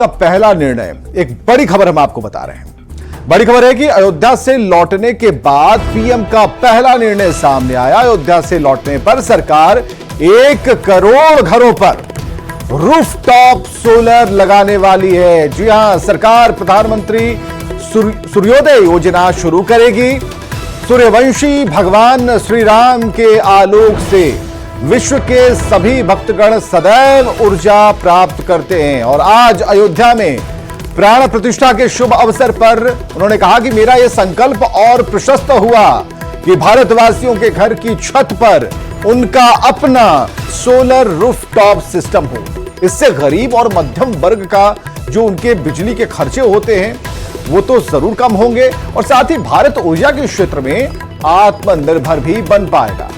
का पहला निर्णय, एक बड़ी खबर हम आपको बता रहे हैं। बड़ी खबर है कि अयोध्या से लौटने के बाद पीएम का पहला निर्णय सामने आया। अयोध्या से लौटने पर सरकार 1 करोड़ घरों पर रूफटॉप सोलर लगाने वाली है। जी हां, सरकार प्रधानमंत्री सूर्योदय योजना शुरू करेगी। सूर्यवंशी भगवान श्री राम के आलोक से विश्व के सभी भक्तगण सदैव ऊर्जा प्राप्त करते हैं। और आज अयोध्या में प्राण प्रतिष्ठा के शुभ अवसर पर उन्होंने कहा कि मेरा यह संकल्प और प्रशस्त हुआ कि भारतवासियों के घर की छत पर उनका अपना सोलर रूफटॉप सिस्टम हो। इससे गरीब और मध्यम वर्ग का जो उनके बिजली के खर्चे होते हैं वो तो जरूर कम होंगे और साथ ही भारत ऊर्जा के क्षेत्र में आत्मनिर्भर भी बन पाएगा।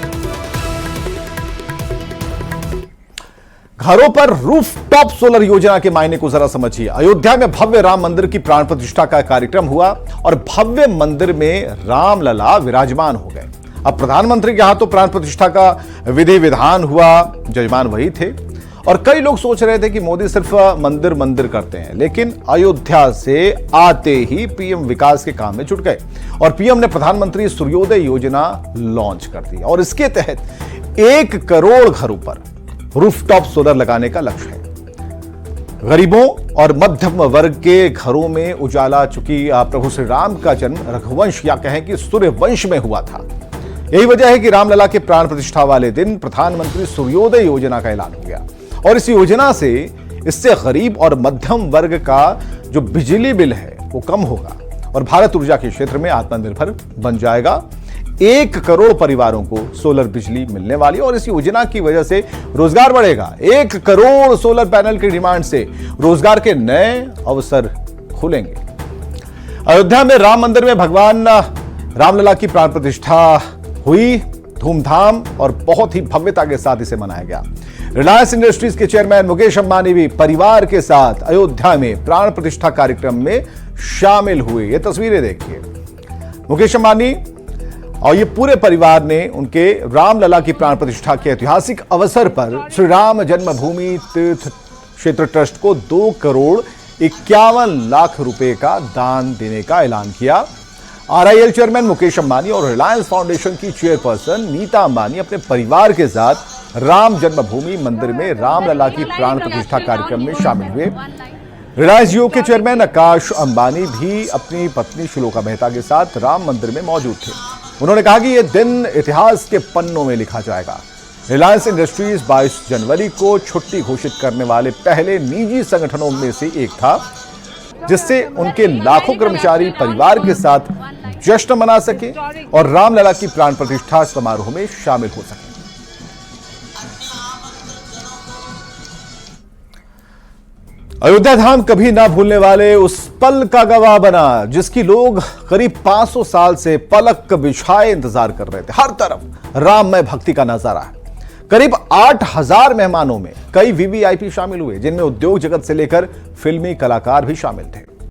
घरों पर रूफटॉप सोलर योजना के मायने को जरा समझिए। अयोध्या में भव्य राम मंदिर की प्राण प्रतिष्ठा का कार्यक्रम हुआ और भव्य मंदिर में रामलला विराजमान हो गए। अब प्रधानमंत्री के यहां तो प्राण प्रतिष्ठा का विधि विधान हुआ, जजमान वही थे। और कई लोग सोच रहे थे कि मोदी सिर्फ मंदिर करते हैं, लेकिन अयोध्या से आते ही पीएम विकास के काम में जुट गए और पीएम ने प्रधानमंत्री सूर्योदय योजना लॉन्च कर दी और इसके तहत 1 करोड़ घरों पर रूफटॉप सोलर लगाने का लक्ष्य है। गरीबों और मध्यम वर्ग के घरों में उजाला, चूंकि प्रभु श्री राम का जन्म रघुवंश या कहें कि सूर्यवंश में हुआ था, यही वजह है कि रामलला के प्राण प्रतिष्ठा वाले दिन प्रधानमंत्री सूर्योदय योजना का ऐलान हो गया। और इस योजना से इससे गरीब और मध्यम वर्ग का जो बिजली बिल है वो कम होगा और भारत ऊर्जा के क्षेत्र में आत्मनिर्भर बन जाएगा। 1 करोड़ परिवारों को सोलर बिजली मिलने वाली और इस योजना की वजह से रोजगार बढ़ेगा। 1 करोड़ सोलर पैनल की डिमांड से रोजगार के नए अवसर खुलेंगे। अयोध्या में राम मंदिर में भगवान रामलला की प्राण प्रतिष्ठा हुई, धूमधाम और बहुत ही भव्यता के साथ इसे मनाया गया। रिलायंस इंडस्ट्रीज के चेयरमैन मुकेश अंबानी भी परिवार के साथ अयोध्या में प्राण प्रतिष्ठा कार्यक्रम में शामिल हुए। ये तस्वीरें देखिए, मुकेश अंबानी और ये पूरे परिवार ने उनके रामलला की प्राण प्रतिष्ठा के ऐतिहासिक अवसर पर श्री राम जन्मभूमि तीर्थ क्षेत्र ट्रस्ट को 2 करोड़ 51 लाख रुपए का दान देने का ऐलान किया। आरआईएल चेयरमैन मुकेश अंबानी और रिलायंस फाउंडेशन की चेयरपर्सन नीता अंबानी अपने परिवार के साथ राम जन्मभूमि मंदिर में रामलला की प्राण प्रतिष्ठा कार्यक्रम में शामिल हुए। रिलायंस जियो के चेयरमैन आकाश अंबानी भी अपनी पत्नी श्लोका मेहता के साथ राम मंदिर में मौजूद थे। उन्होंने कहा कि यह दिन इतिहास के पन्नों में लिखा जाएगा। रिलायंस इंडस्ट्रीज 22 जनवरी को छुट्टी घोषित करने वाले पहले निजी संगठनों में से एक था, जिससे उनके लाखों कर्मचारी परिवार के साथ जश्न मना सके और रामलला की प्राण प्रतिष्ठा समारोह में शामिल हो सके। अयोध्या धाम कभी ना भूलने वाले उस पल का गवाह बना जिसकी लोग करीब 500 साल से पलक बिछाए इंतजार कर रहे थे। हर तरफ राममय भक्ति का नजारा है। करीब 8000 मेहमानों में कई वीवीआईपी शामिल हुए, जिनमें उद्योग जगत से लेकर फिल्मी कलाकार भी शामिल थे।